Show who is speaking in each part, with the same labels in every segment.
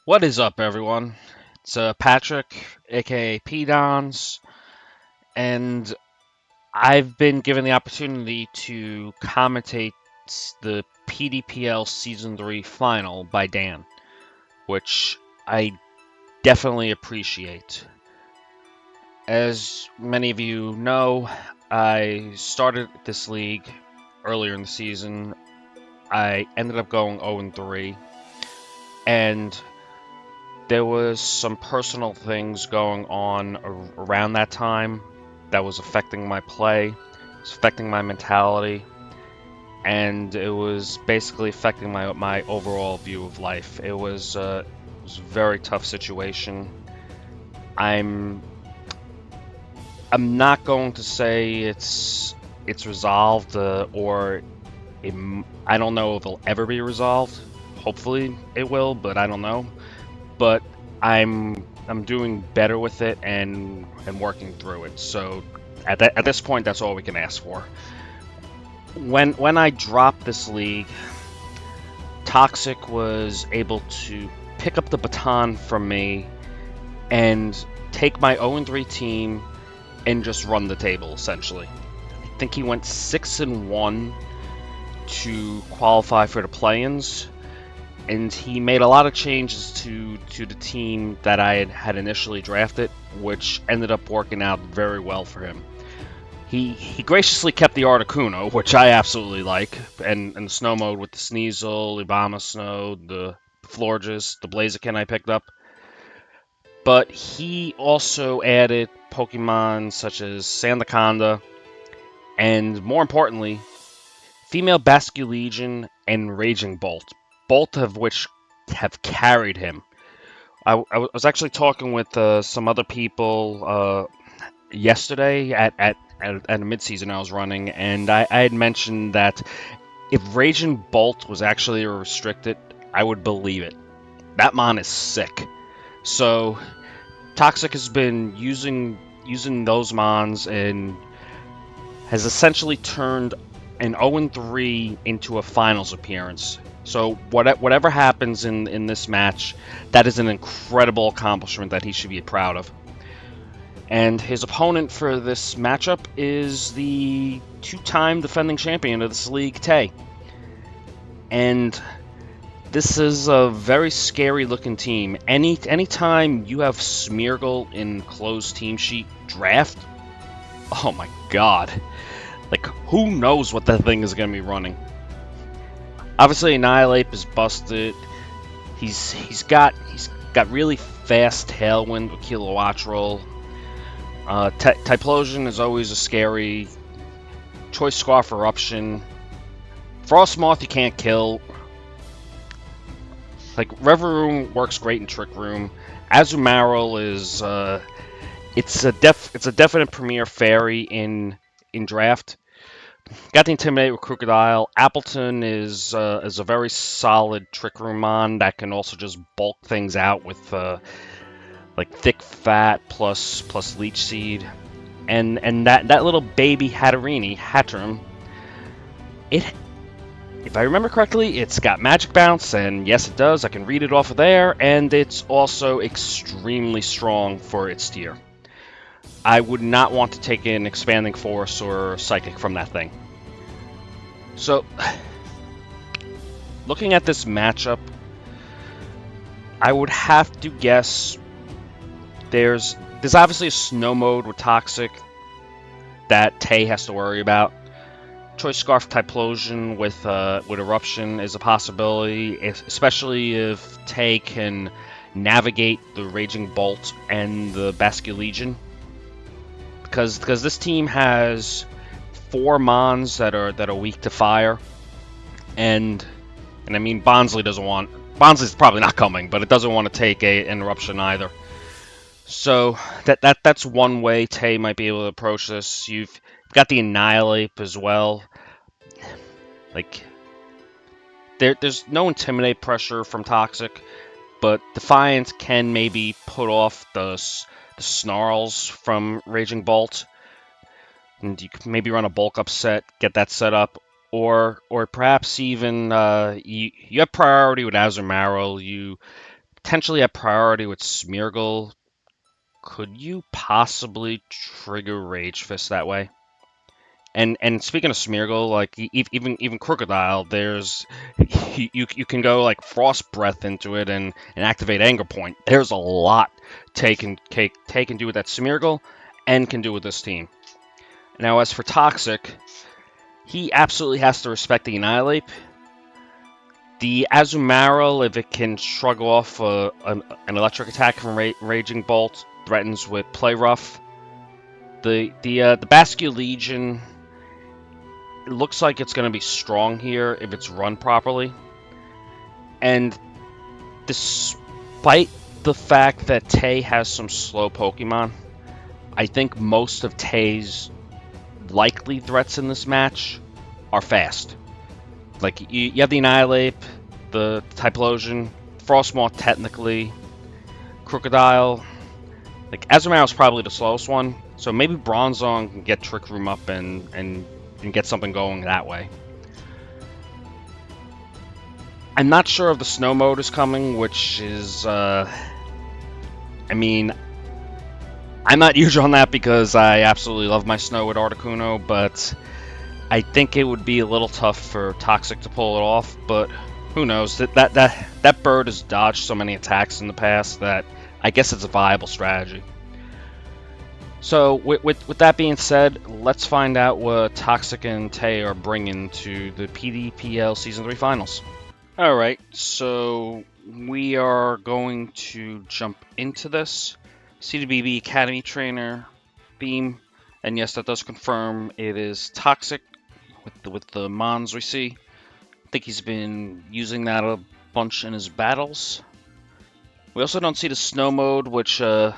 Speaker 1: What is up, everyone? It's Patrick, aka P Dons, and I've been given the opportunity to commentate the PDPL Season 3 final by Dan, which I definitely appreciate. As many of you know, I started this league earlier in the season. I ended up going 0-3, and there was some personal things going on around that time that was affecting my play, it was affecting my mentality, and it was basically affecting my overall view of life. It was a very tough situation. I'm I'm not going to say it's resolved or it, I don't know if it'll ever be resolved. Hopefully it will, but I don't know. But I'm doing better with it and working through it. So at this point, that's all we can ask for. When I dropped this league, Toxic was able to pick up the baton from me and take my 0-3 team and just run the table essentially. I think he went 6-1 to qualify for the play-ins, and he made a lot of changes to the team that I had initially drafted, which ended up working out very well for him. He graciously kept the Articuno, which I absolutely like, and the snow mode with the Sneasel, Abomasnow, the Florges, the Blaziken I picked up. But he also added Pokemon such as Sandaconda, and more importantly, female Basculegion and Raging Bolt, both of which have carried him. I was actually talking with some other people yesterday at a midseason I was running, and I had mentioned that if Raging Bolt was actually a restricted, I would believe it. That mon is sick. So Toxic has been using those mons and has essentially turned an 0-3 into a finals appearance. So whatever happens in this match, that is an incredible accomplishment that he should be proud of. And his opponent for this matchup is the two-time defending champion of this league, Tay. And this is a very scary looking team. Anytime you have Smeargle in closed team sheet draft, oh my god. Like, who knows what that thing is going to be running? Obviously, Annihilate is busted. He's got really fast Tailwind with Kilowattrel. Typhlosion is always a scary. Choice Scarf Eruption. Frostmoth you can't kill. Like, Revavroom works great in Trick Room. Azumarill is it's a definite premier fairy in draft. Got the Intimidate with Crocodile. Appleton is a very solid Trick Room mon that can also just bulk things out with like Thick Fat plus Leech Seed, and that little baby Hatterene, it, if I remember correctly, it's got Magic Bounce, and yes, it does. I can read it off of there, and it's also extremely strong for its tier. I would not want to take an Expanding Force or Psychic from that thing. So, looking at this matchup, I would have to guess there's obviously a snow mode with Toxic that Tay has to worry about. Choice Scarf Typhlosion with Eruption is a possibility, especially if Tay can navigate the Raging Bolt and the Basculegion. Because this team has 4 Mons that are weak to fire, and I mean Bonsly's probably not coming, but it doesn't want to take an Eruption either. So that's one way Tay might be able to approach this. You've got the Annihilate as well. Like, there's no Intimidate pressure from Toxic, but Defiance can maybe put off the Snarls from Raging Bolt, and you could maybe run a bulk upset, get that set up, or perhaps even you have priority with Azumarill. You potentially have priority with Smeargle. Could you possibly trigger Rage Fist that way? And speaking of Smeargle, like even Crocodile, there's you can go like Frost Breath into it and activate Anger Point. There's a lot Tay can do with that Smeargle and can do with this team. Now as for Toxic, he absolutely has to respect the Annihilate. The Azumarill, if it can shrug off an electric attack from Raging Bolt, threatens with Play Rough. The Basculegion, it looks like it's going to be strong here if it's run properly. And despite the fact that Tay has some slow Pokemon, I think most of Tay's likely threats in this match are fast. Like, you have the Annihilate, the Typhlosion, Frostmoth technically, Crocodile. Like, Azumarill's probably the slowest one, so maybe Bronzong can get Trick Room up and get something going that way. I'm not sure if the snow mode is coming, which is, I mean, I'm not huge on that because I absolutely love my snow with Articuno, but I think it would be a little tough for Toxic to pull it off, but who knows? That bird has dodged so many attacks in the past that I guess it's a viable strategy. So, with that being said, let's find out what Toxic and Tay are bringing to the PDPL Season 3 Finals. Alright, so we are going to jump into this. CWB Academy Trainer, Beam, and yes, that does confirm it is Toxic with the Mons we see. I think he's been using that a bunch in his battles. We also don't see the Snow Mode, which as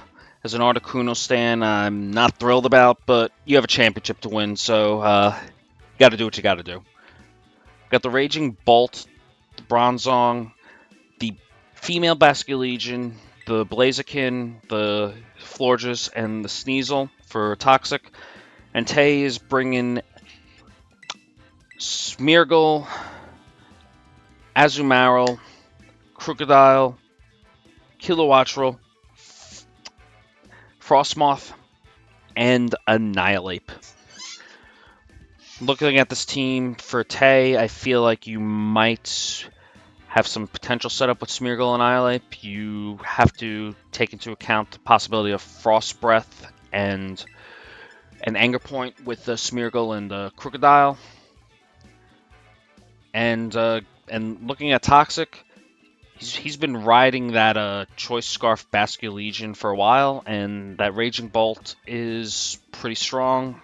Speaker 1: an Articuno stan, I'm not thrilled about, but you have a championship to win, so you gotta do what you gotta do. Got the Raging Bolt, the Bronzong, the female Basculegion, the Blaziken, the Florges, and the Sneasel for Toxic. And Tay is bringing Smeargle, Azumarill, Crocodile, Kilowattrel, Frostmoth, and Annihilate. Looking at this team for Tay, I feel like you might have some potential setup with Smeargle and Annihilate. You have to take into account the possibility of Frost Breath and an Anger Point with the Smeargle and the Crocodile. And looking at Toxic, he's been riding that Choice Scarf Basculegion for a while, and that Raging Bolt is pretty strong.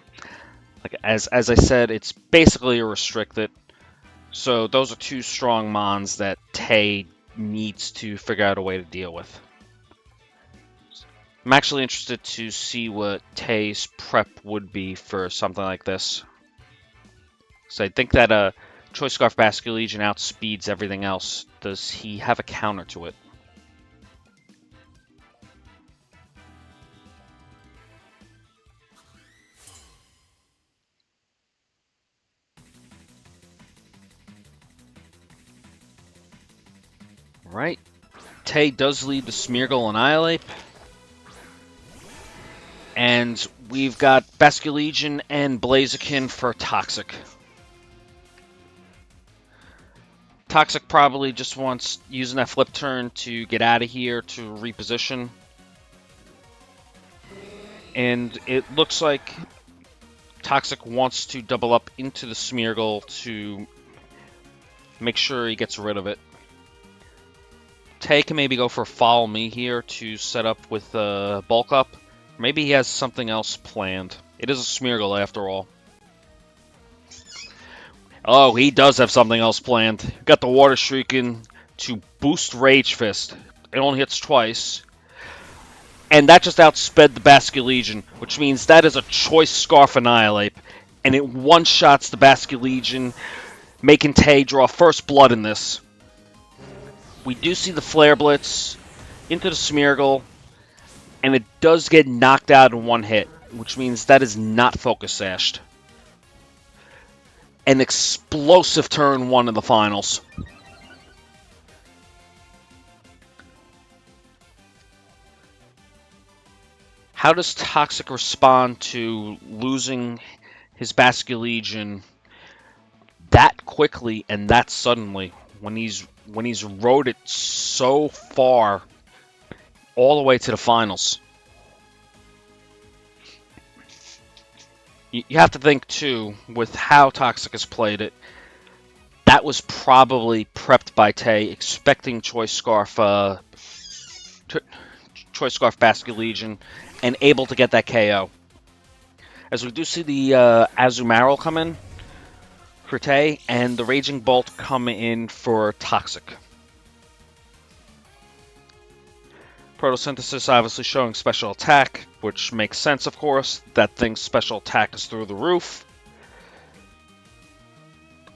Speaker 1: Like as I said, it's basically a restricted. So those are two strong mons that Tay needs to figure out a way to deal with. I'm actually interested to see what Tay's prep would be for something like this. So I think that Choice Scarf Basculegion outspeeds everything else. Does he have a counter to it? Right. Tay does lead the Smeargle and Annihilate. And we've got Basculegion and Blaziken for Toxic. Toxic probably just wants using that flip turn to get out of here to reposition. And it looks like Toxic wants to double up into the Smeargle to make sure he gets rid of it. Tay can maybe go for Follow Me here to set up with Bulk Up. Maybe he has something else planned. It is a Smeargle after all. Oh, he does have something else planned. Got the Water Shrieking to boost Rage Fist. It only hits twice. And that just outsped the Basculegion, which means that is a Choice Scarf Annihilate. And it one-shots the Basculegion, making Tay draw first blood in this. We do see the Flare Blitz into the Smeargle, and it does get knocked out in one hit, which means that is not Focus Sashed. An explosive turn one in the finals. How does Toxic respond to losing his Basculegion that quickly and that suddenly when he's rode it so far all the way to the finals? You have to think too, with how Toxic has played it, that was probably prepped by Tay, expecting Choice Scarf Basculegion, and able to get that KO. As we do see the Azumarill come in for Tay, and the Raging Bolt come in for Toxic. Photosynthesis obviously showing special attack, which makes sense, of course. That thing's special attack is through the roof.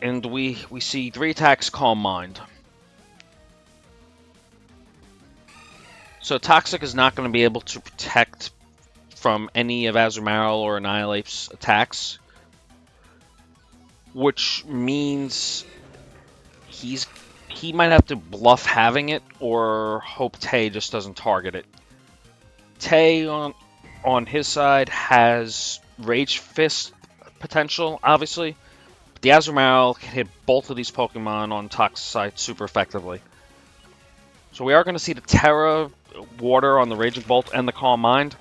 Speaker 1: And we see 3 attacks, Calm Mind. So Toxic is not going to be able to protect from any of Azumarill or Annihilape's attacks, which means he might have to bluff having it or hope Tay just doesn't target it. Tay on his side has Rage Fist potential, obviously. But the Azumarill can hit both of these Pokemon on Toxic's side super effectively. So we are going to see the Terra Water on the Raging Bolt and the Calm Mind,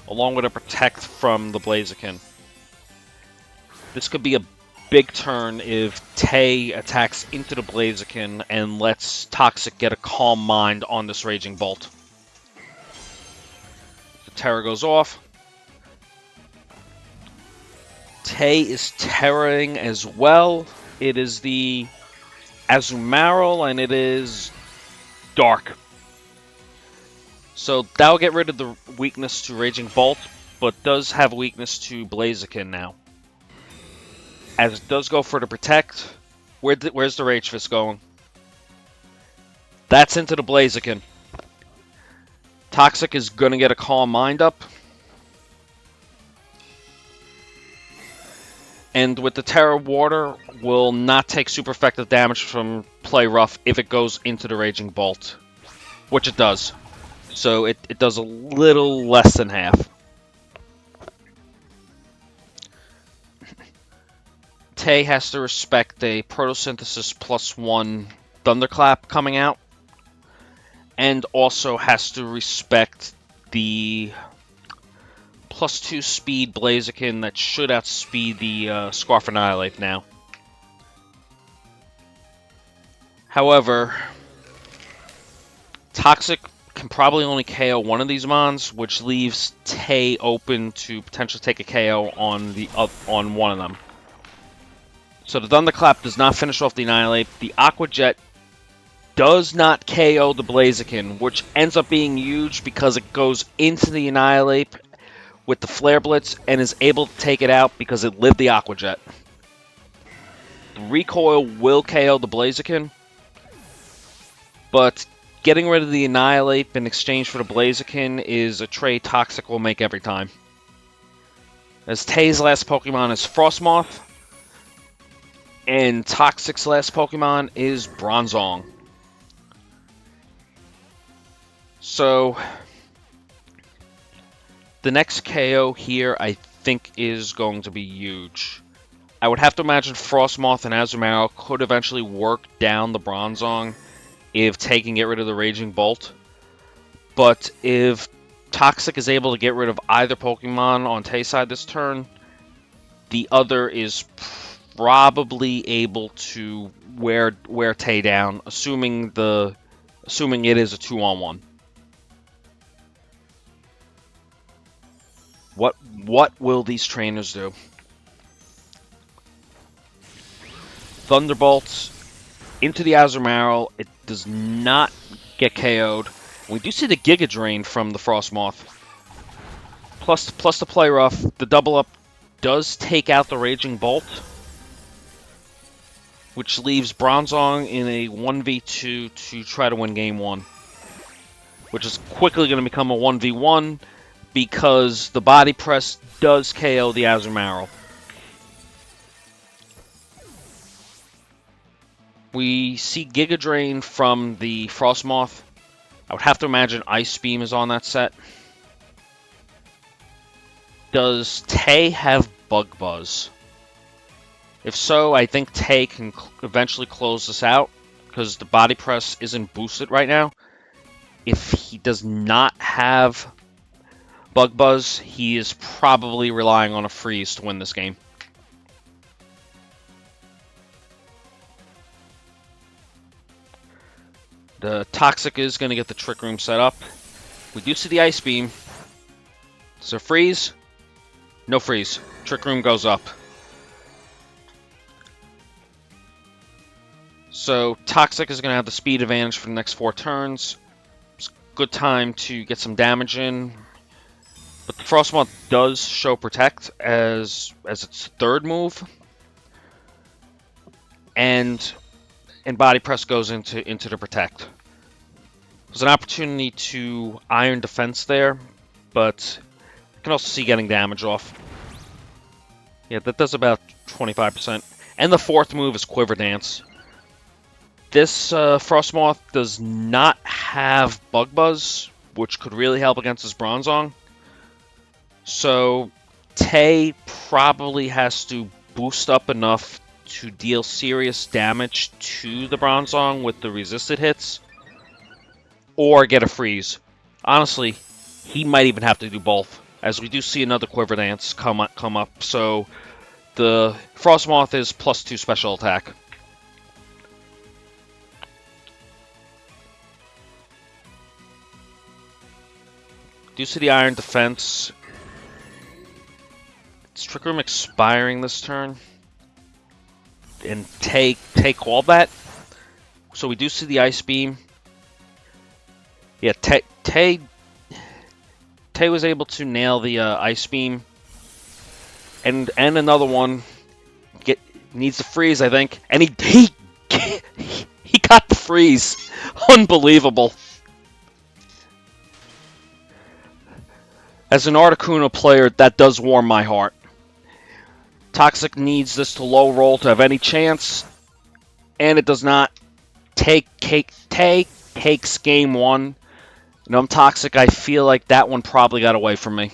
Speaker 1: along with a Protect from the Blaziken. This could be a big turn if Tay attacks into the Blaziken and lets Toxic get a Calm Mind on this Raging Bolt. The Terra goes off. Tay is Terraing as well. It is the Azumarill, and it is Dark. So that'll get rid of the weakness to Raging Bolt, but does have weakness to Blaziken now. As it does go for the Protect, where's the Rage Fist going? That's into the Blaziken. Toxic is going to get a Calm Mind up. And with the Terra Water, will not take super effective damage from Play Rough if it goes into the Raging Bolt. Which it does. So it does a little less than half. Tay has to respect a Photosynthesis +1 Thunderclap coming out. And also has to respect the +2 speed Blaziken that should outspeed the Scarf Annihilape now. However, Toxic can probably only KO one of these mons, which leaves Tay open to potentially take a KO on one of them. So the Thunderclap does not finish off the Annihilape. The Aqua Jet does not KO the Blaziken, which ends up being huge because it goes into the Annihilape with the Flare Blitz and is able to take it out because it lived the Aqua Jet. The Recoil will KO the Blaziken, but getting rid of the Annihilape in exchange for the Blaziken is a trade Toxic will make every time. As Tay's last Pokemon is Frostmoth, and Toxic's last Pokemon is Bronzong. So the next KO here, I think, is going to be huge. I would have to imagine Frostmoth and Azumarill could eventually work down the Bronzong if Tay can get rid of the Raging Bolt. But if Toxic is able to get rid of either Pokemon on Tay's side this turn, the other is probably able to wear Tay down, assuming it is a 2-on-1. What will these trainers do? Thunderbolts into the Azumarill. It does not get KO'd. We do see the Giga Drain from the Frostmoth. Plus the Play Rough. The double up does take out the Raging Bolt, which leaves Bronzong in a 1v2 to try to win game 1. Which is quickly going to become a 1v1 because the Body Press does KO the Azumarill. We see Giga Drain from the Frostmoth. I would have to imagine Ice Beam is on that set. Does Tay have Bug Buzz? If so, I think Tay can eventually close this out because the body press isn't boosted right now. If he does not have Bug Buzz, he is probably relying on a freeze to win this game. The Toxic is going to get the Trick Room set up. We do see the Ice Beam. So freeze? No freeze. Trick Room goes up. So Toxic is going to have the speed advantage for the next 4 turns. It's a good time to get some damage in. But the Frostmoth does show Protect as its 3rd move. And Body Press goes into the Protect. There's an opportunity to Iron Defense there, but you can also see getting damage off. Yeah, that does about 25%. And the 4th move is Quiver Dance. This Frostmoth does not have Bug Buzz, which could really help against his Bronzong. So Tay probably has to boost up enough to deal serious damage to the Bronzong with the resisted hits, or get a freeze. Honestly, he might even have to do both, as we do see another Quiver Dance come up. So the Frostmoth is +2 special attack. Do see the Iron Defense. Is Trick Room expiring this turn? And Tay called that. So we do see the Ice Beam. Yeah, Tay was able to nail the Ice Beam. And another one needs to freeze, I think. And he got the freeze. Unbelievable. As an Articuno player, that does warm my heart. Toxic needs this to low roll to have any chance, and it does not. Tay takes game 1. And I'm Toxic. I feel like that one probably got away from me.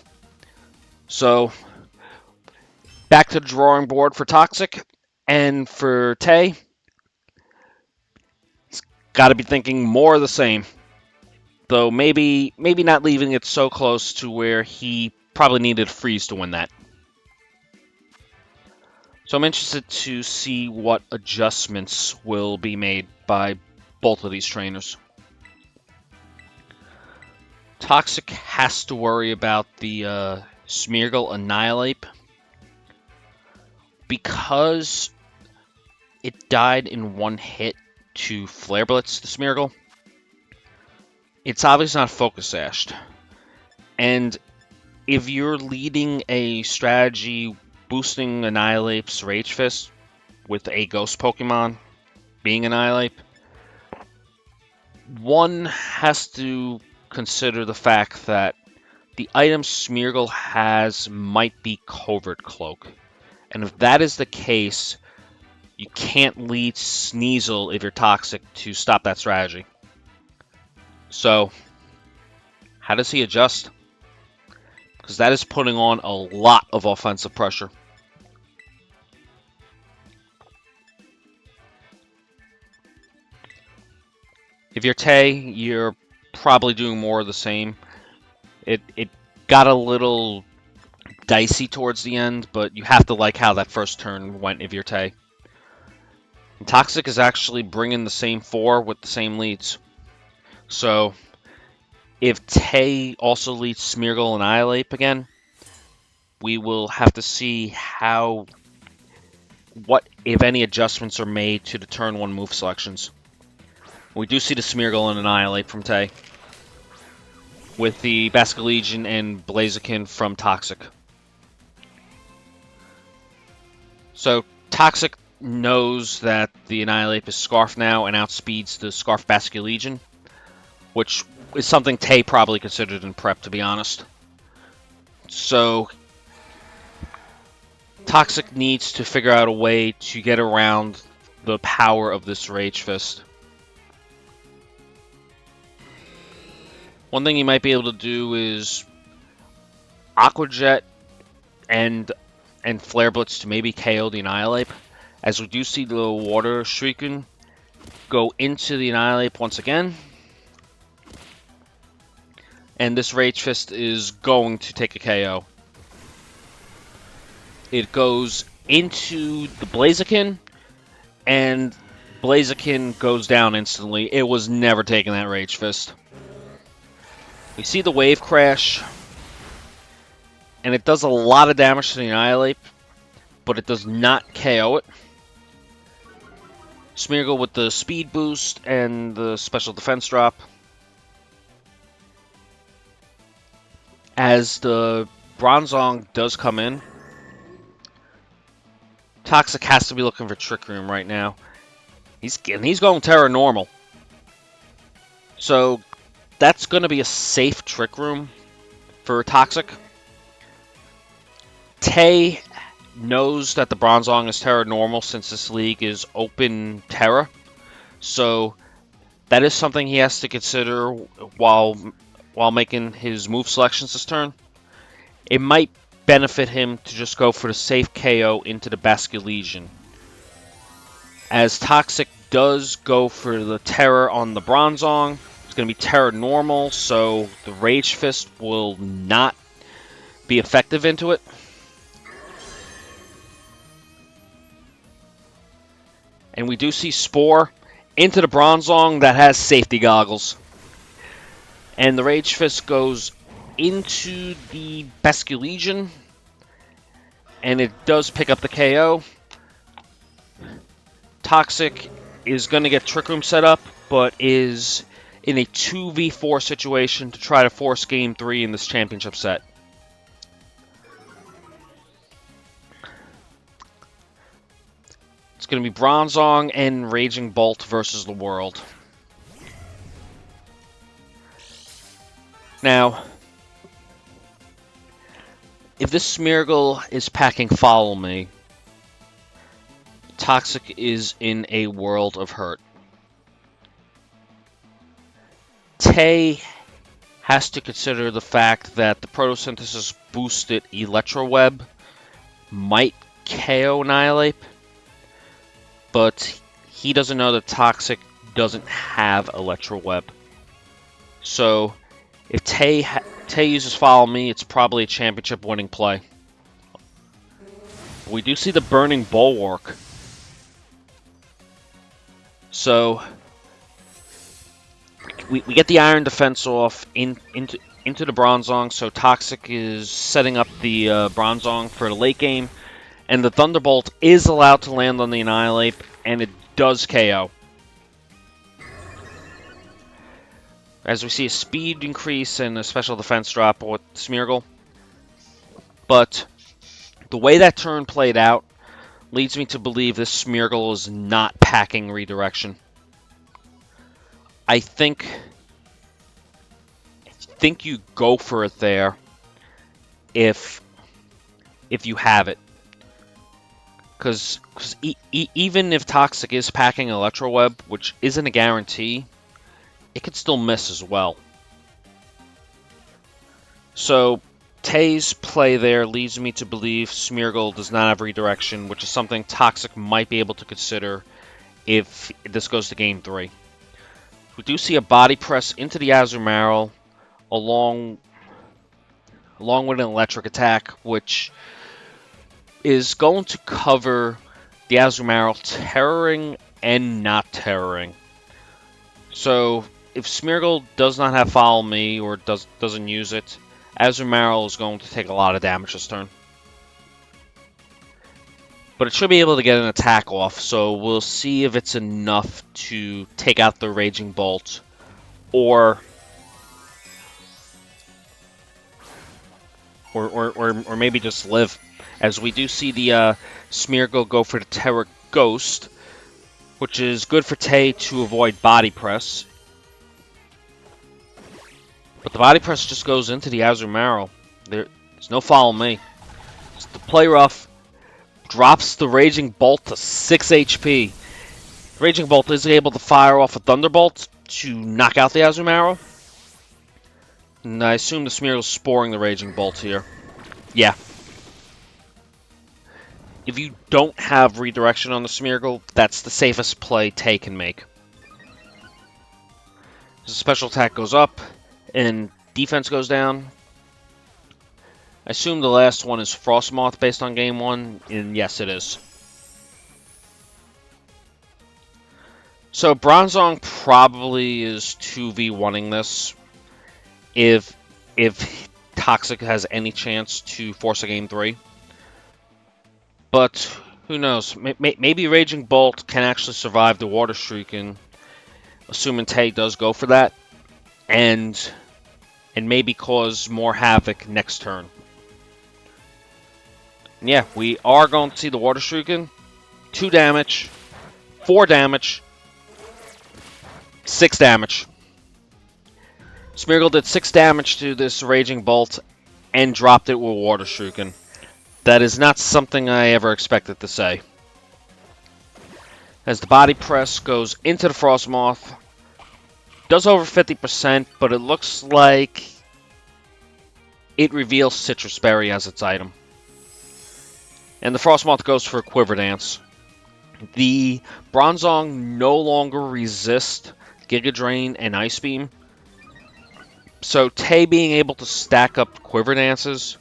Speaker 1: So, back to the drawing board for Toxic. And for Tay, he's got to be thinking more of the same. Though maybe not leaving it so close to where he probably needed a freeze to win that. So I'm interested to see what adjustments will be made by both of these trainers. Toxic has to worry about the Smeargle Annihilate. Because it died in 1 hit to Flare Blitz the Smeargle, it's obviously not Focus Sashed. And if you're leading a strategy boosting Annihilape's Rage Fist with a Ghost Pokemon being Annihilate, one has to consider the fact that the item Smeargle has might be Covert Cloak. And if that is the case, you can't lead Sneasel if you're Toxic to stop that strategy. So, how does he adjust? Because that is putting on a lot of offensive pressure. If you're Tay, you're probably doing more of the same. It got a little dicey towards the end, but you have to like how that first turn went if you're Tay. And Toxic is actually bringing the same 4 with the same leads. So, if Tay also leads Smeargle and Annihilate again, we will have to see what, if any, adjustments are made to the turn 1 move selections. We do see the Smeargle and Annihilate from Tay, with the Basculegion and Blaziken from Toxic. So, Toxic knows that the Annihilate is Scarf now and outspeeds the Scarf Basculegion, which is something Tay probably considered in prep, to be honest. So, Toxic needs to figure out a way to get around the power of this Rage Fist. One thing you might be able to do is Aqua Jet and Flare Blitz to maybe KO the Annihilate, as we do see the Water Shrieking go into the Annihilate once again. And this Rage Fist is going to take a KO. It goes into the Blaziken, and Blaziken goes down instantly. It was never taking that Rage Fist. We see the Wave Crash, and it does a lot of damage to the Annihilate, but it does not KO it. Smeargle with the Speed Boost and the Special Defense Drop. As the Bronzong does come in, Toxic has to be looking for Trick Room right now. He's going Terra Normal. So that's going to be a safe Trick Room for Toxic. Tay knows that the Bronzong is Terra Normal since this league is open Terra. So that is something he has to consider while making his move selections this turn. It might benefit him to just go for the safe KO into the Basculegion. As Toxic does go for the Terror on the Bronzong, it's going to be Terra Normal, so the Rage Fist will not be effective into it. And we do see Spore into the Bronzong that has safety goggles. And the Rage Fist goes into the Basculegion, and it does pick up the KO. Toxic is going to get Trick Room set up, but is in a 2v4 situation to try to force Game 3 in this championship set. It's going to be Bronzong and Raging Bolt versus the World. Now, if this Smeargle is packing Follow Me, Toxic is in a world of hurt. Tay has to consider the fact that the Photosynthesis boosted Electro Web might KO Annihilate, but he doesn't know that Toxic doesn't have Electro Web. So if Tay uses Follow Me, it's probably a championship winning play. We do see the Burning Bulwark. So we get the Iron Defense off into the Bronzong, so Toxic is setting up the Bronzong for the late game. And the Thunderbolt is allowed to land on the Annihilate, and it does KO. As we see a speed increase and a special defense drop with Smeargle. But the way that turn played out leads me to believe this Smeargle is not packing Redirection. I think you go for it there if you have it. Because even if Toxic is packing Electro Web, which isn't a guarantee, it could still miss as well. So Tay's play there leads me to believe Smeargle does not have Redirection, which is something Toxic might be able to consider if this goes to Game 3. We do see a Body Press into the Azumarill along with an Electric Attack, which is going to cover the Azumarill terroring and not terroring. So if Smeargle does not have Follow Me or doesn't use it, Azumarill is going to take a lot of damage this turn. But it should be able to get an attack off, so we'll see if it's enough to take out the Raging Bolt or maybe just live. As we do see the Smeargle go for the Terra Ghost, which is good for Tay to avoid Body Press. But the Body Press just goes into the Azumarill. There's no Follow Me. Just the play rough drops the Raging Bolt to 6 HP. The Raging Bolt is able to fire off a Thunderbolt to knock out the Azumarill. And I assume the Smeargle's sporing the Raging Bolt here. Yeah. If you don't have redirection on the Smeargle, that's the safest play Tay can make. The special attack goes up, and defense goes down. I assume the last one is Frostmoth based on game 1, and yes, it is. So Bronzong probably is 2v1ing this if Toxic has any chance to force a game 3. But who knows? Maybe Raging Bolt can actually survive the Water Streak, and assuming Tay does go for that, and maybe cause more havoc next turn. And yeah, we are going to see the Water Streaking. 2 damage, 4 damage, 6 damage. Smeargle did 6 damage to this Raging Bolt and dropped it with Water Streaking. That is not something I ever expected to say. As the body press goes into the Frostmoth, does over 50%, but it looks like it reveals Citrus Berry as its item. And the Frostmoth goes for a Quiver Dance. The Bronzong no longer resist Giga Drain and Ice Beam. So Tay being able to stack up Quiver Dances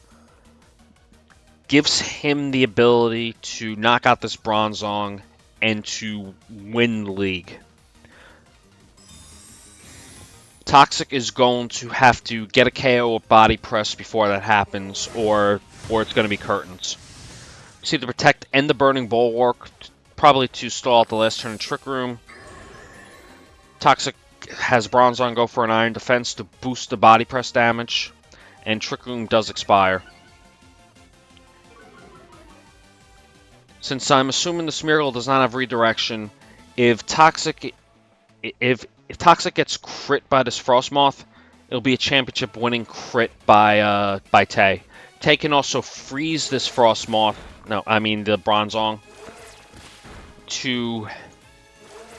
Speaker 1: gives him the ability to knock out this Bronzong and to win the league. Toxic is going to have to get a KO with Body Press before that happens, or it's going to be Curtains. See the Protect and the Burning Bulwark, probably to stall out the last turn in Trick Room. Toxic has Bronzong go for an Iron Defense to boost the Body Press damage, and Trick Room does expire. Since I'm assuming the Smeargle does not have redirection, if Toxic gets crit by this Frostmoth, it'll be a championship winning crit by Tay. Tay can also freeze this Frostmoth, the Bronzong, to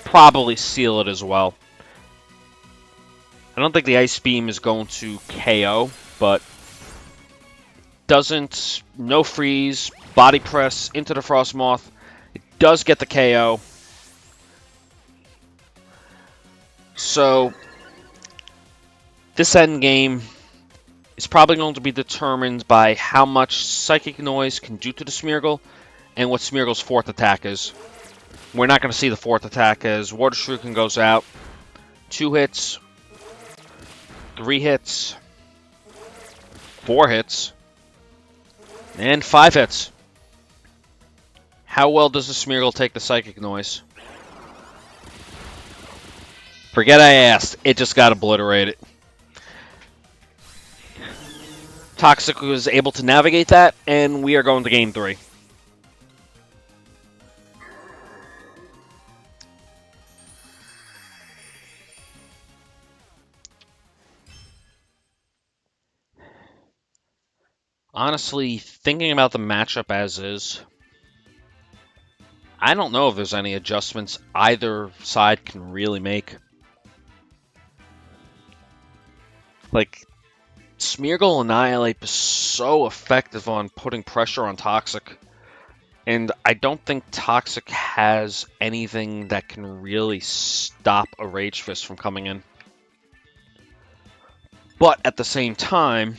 Speaker 1: probably seal it as well. I don't think the Ice Beam is going to KO, but no freeze, Body Press into the Frostmoth. It does get the KO. So this end game is probably going to be determined by how much Psychic Noise can do to the Smeargle and what Smeargle's 4th attack is. We're not going to see the 4th attack as Water Shuriken goes out. 2 hits, 3 hits, 4 hits, and 5 hits. How well does the Smeargle take the Psychic Noise? Forget I asked. It just got obliterated. Toxic was able to navigate that, and we are going to game 3. Honestly, thinking about the matchup as is, I don't know if there's any adjustments either side can really make. Like, Smeargle Annihilate is so effective on putting pressure on Toxic, and I don't think Toxic has anything that can really stop a Rage Fist from coming in. But at the same time,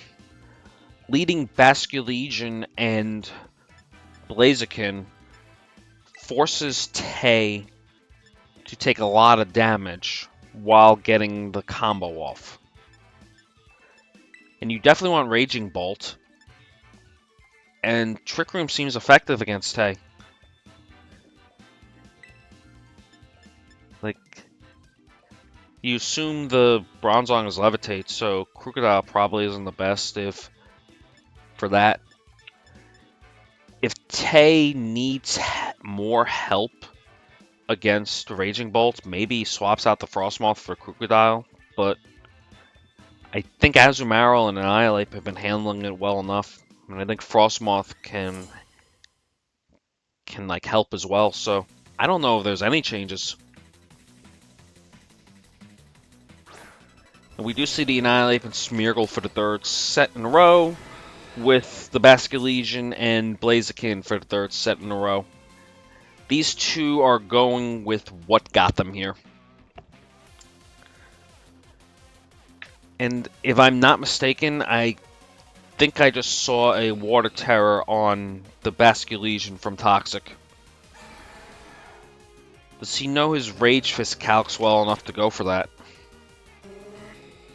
Speaker 1: leading Basculegion and Blaziken forces Tay to take a lot of damage while getting the combo off. And you definitely want Raging Bolt. And Trick Room seems effective against Tay. Like, you assume the Bronzong is Levitate, so Krookodile probably isn't the best for that. If Tay needs more help against Raging Bolt, maybe he swaps out the Frostmoth for Krookodile, but I think Azumarill and Annihilate have been handling it well enough, and I think Frostmoth can like help as well. So I don't know if there's any changes. And we do see the Annihilate and Smeargle for the 3rd set in a row. with the Basculegion and Blaziken for the third set in a row. These two are going with what got them here. And if I'm not mistaken, I think I just saw a Water Terror on the Basculegion from Toxic. Does he know his Rage Fist calcs well enough to go for that?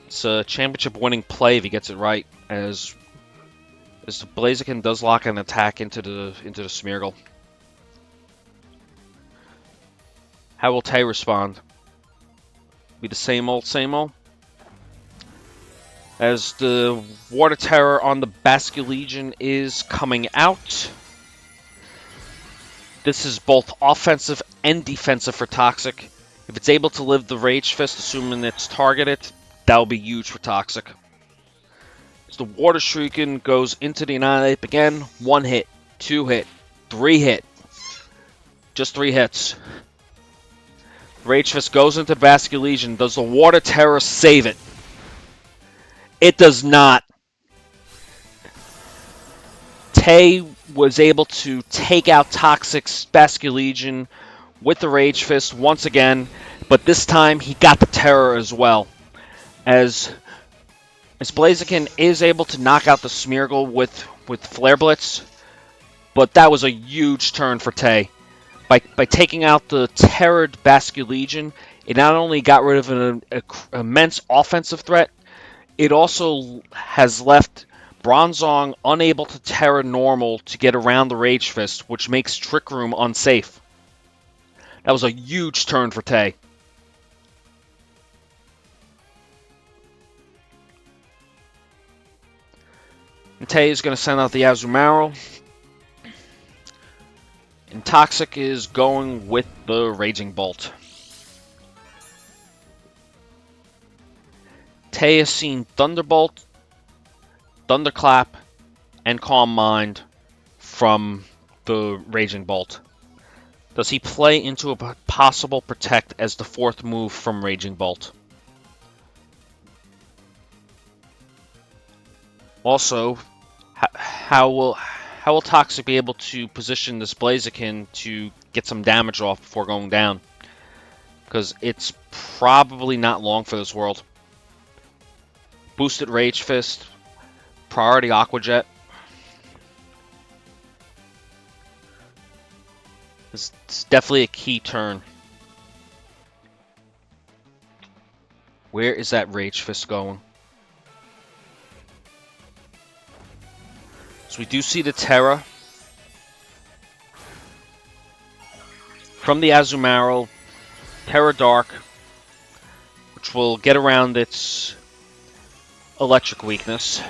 Speaker 1: It's a championship-winning play if he gets it right, as the Blaziken does lock an attack into the Smeargle. How will Tay respond? Be the same old, same old? As the Water Terror on the Basculegion is coming out. This is both offensive and defensive for Toxic. If it's able to live the Rage Fist, assuming it's targeted, that'll be huge for Toxic. As the Water Shuriken goes into the Annihilate again, 1 hit, 2 hit, 3 hit. Just 3 hits. Rage Fist goes into Basculegion. Does the Water Terror save it? It does not. Tay was able to take out Toxic's Basculegion with the Rage Fist once again, but this time he got the Terror as well. As Blaziken is able to knock out the Smeargle with Flare Blitz, but that was a huge turn for Tay. By taking out the Terrored Basculegion, it not only got rid of an immense offensive threat, it also has left Bronzong unable to Terra normal to get around the Rage Fist, which makes Trick Room unsafe. That was a huge turn for Tay. And Tay is going to send out the Azumarill. And Toxic is going with the Raging Bolt. Tay has seen Thunderbolt, Thunderclap, and Calm Mind from the Raging Bolt. Does he play into a possible Protect as the 4th move from Raging Bolt? Also, how will Toxic be able to position this Blaziken to get some damage off before going down? Because it's probably not long for this world. Boosted Rage Fist, priority Aqua Jet. It's definitely a key turn. Where is that Rage Fist going? So we do see the Terra from the Azumarill, Terra Dark, which will get around its electric weakness.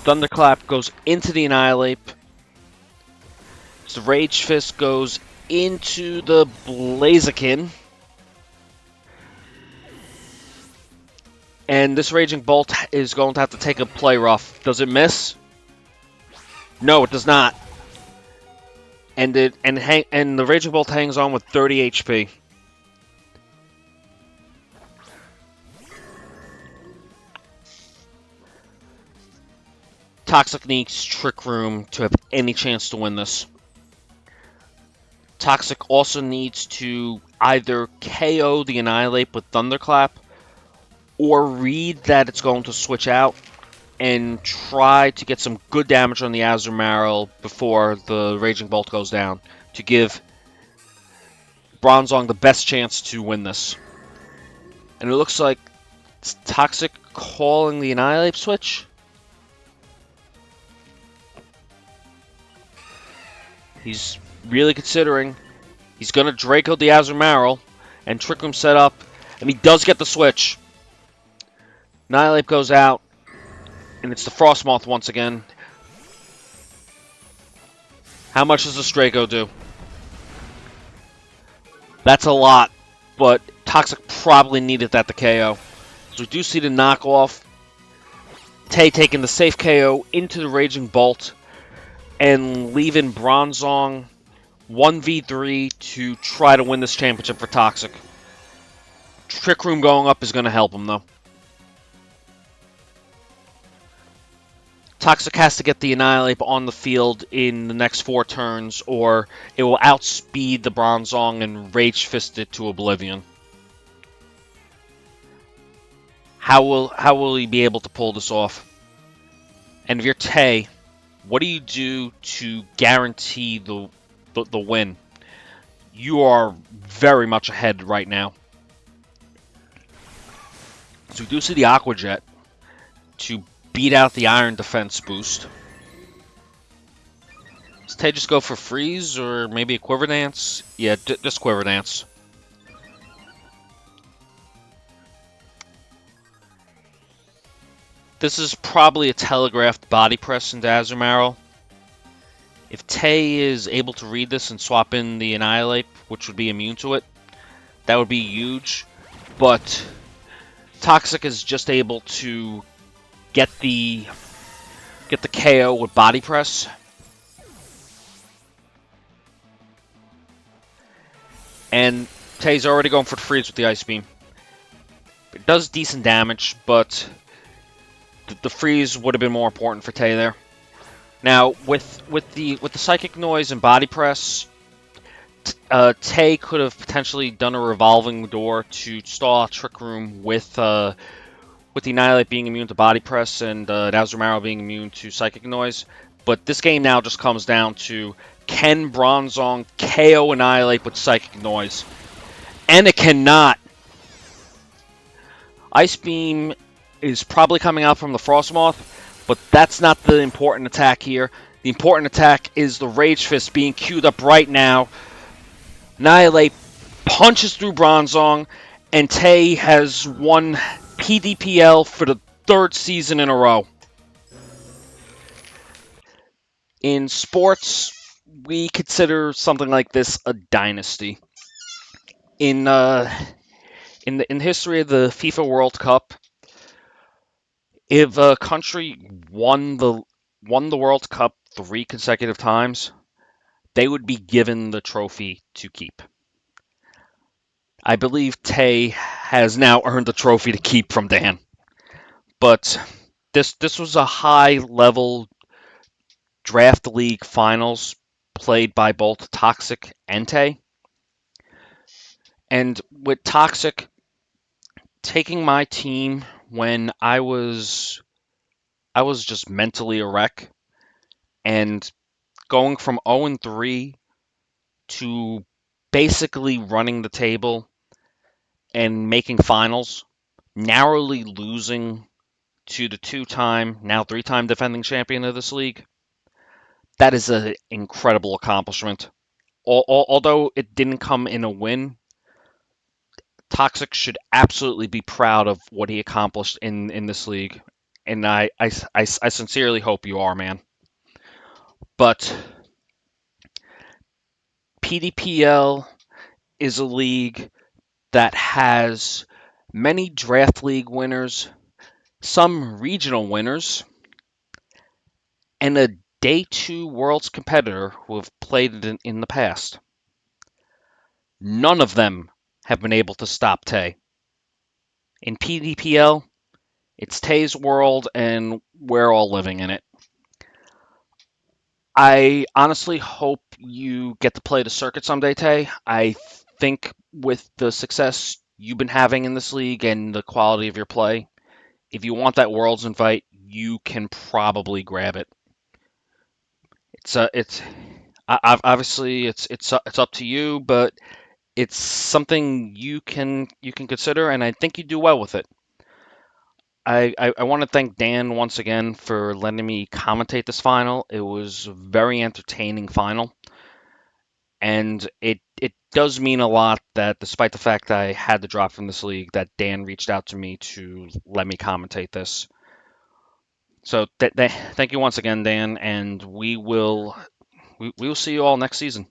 Speaker 1: Thunderclap goes into the Annihilate. So the Rage Fist goes into the Blaziken. And this Raging Bolt is going to have to take a play rough. Does it miss? No, it does not. And the Raging Bolt hangs on with 30 HP. Toxic needs Trick Room to have any chance to win this. Toxic also needs to either KO the Annihilate with Thunderclap, or read that it's going to switch out and try to get some good damage on the Azumarill before the Raging Bolt goes down to give Bronzong the best chance to win this. And it looks like it's Toxic calling the Annihilate switch. He's really considering. He's going to Draco the Azumarill and Trick Room set up, and he does get the switch. Annihilate goes out, and it's the Frostmoth once again. How much does the Draco do? That's a lot, but Toxic probably needed that to KO. So we do see the knockoff. Tay taking the safe KO into the Raging Bolt and leaving Bronzong 1v3 to try to win this championship for Toxic. Trick Room going up is going to help him, though. Toxic has to get the Annihilate on the field in the next 4 turns, or it will outspeed the Bronzong and Rage Fist it to oblivion. How will he be able to pull this off? And if you're Tay, what do you do to guarantee the win? You are very much ahead right now. So we do see the Aqua Jet to beat out the Iron Defense boost. Does Tay just go for freeze or maybe a Quiver Dance? Yeah, just Quiver Dance. This is probably a telegraphed body press into Azumarill. If Tay is able to read this and swap in the Annihilate, which would be immune to it, that would be huge. But Toxic is just able to get the KO with body press. And Tay's already going for the freeze with the Ice Beam. It does decent damage, but the freeze would have been more important for Tay there. Now, with the Psychic Noise and Body Press, Tay could have potentially done a revolving door to stall out Trick Room with the Annihilate being immune to Body Press and Azumarill being immune to Psychic Noise. But this game now just comes down to, can Bronzong KO Annihilate with Psychic Noise? And it cannot. Ice Beam is probably coming out from the Frostmoth, but that's not the important attack here. The important attack is the Rage Fist being queued up right now. Annihilate punches through Bronzong, and Tay has won PDPL for the 3rd season in a row. In sports, we consider something like this a dynasty. In the history of the FIFA World Cup, if a country won the World Cup 3 consecutive times, they would be given the trophy to keep. I believe Tay has now earned the trophy to keep from Dan. But this was a high-level draft league finals played by both Toxic and Tay. And with Toxic taking my team when I was just mentally a wreck, and going from 0-3 to basically running the table and making finals, narrowly losing to the 2-time, now 3-time defending champion of this league. That is an incredible accomplishment. Although it didn't come in a win, Toxic should absolutely be proud of what he accomplished in this league. And I sincerely hope you are, man. But PDPL is a league that has many draft league winners, some regional winners, and a Day 2 Worlds competitor who have played it in the past. None of them have been able to stop Tay. In PDPL, it's Tay's world, and we're all living in it. I honestly hope you get to play the circuit someday, Tay. I think with the success you've been having in this league and the quality of your play, if you want that Worlds invite, you can probably grab it. Obviously it's up to you, but it's something you can consider, and I think you do well with it. I want to thank Dan once again for letting me commentate this final. It was a very entertaining final, and it does mean a lot that despite the fact that I had to drop from this league, that Dan reached out to me to let me commentate this. So thank you once again, Dan, and we will see you all next season.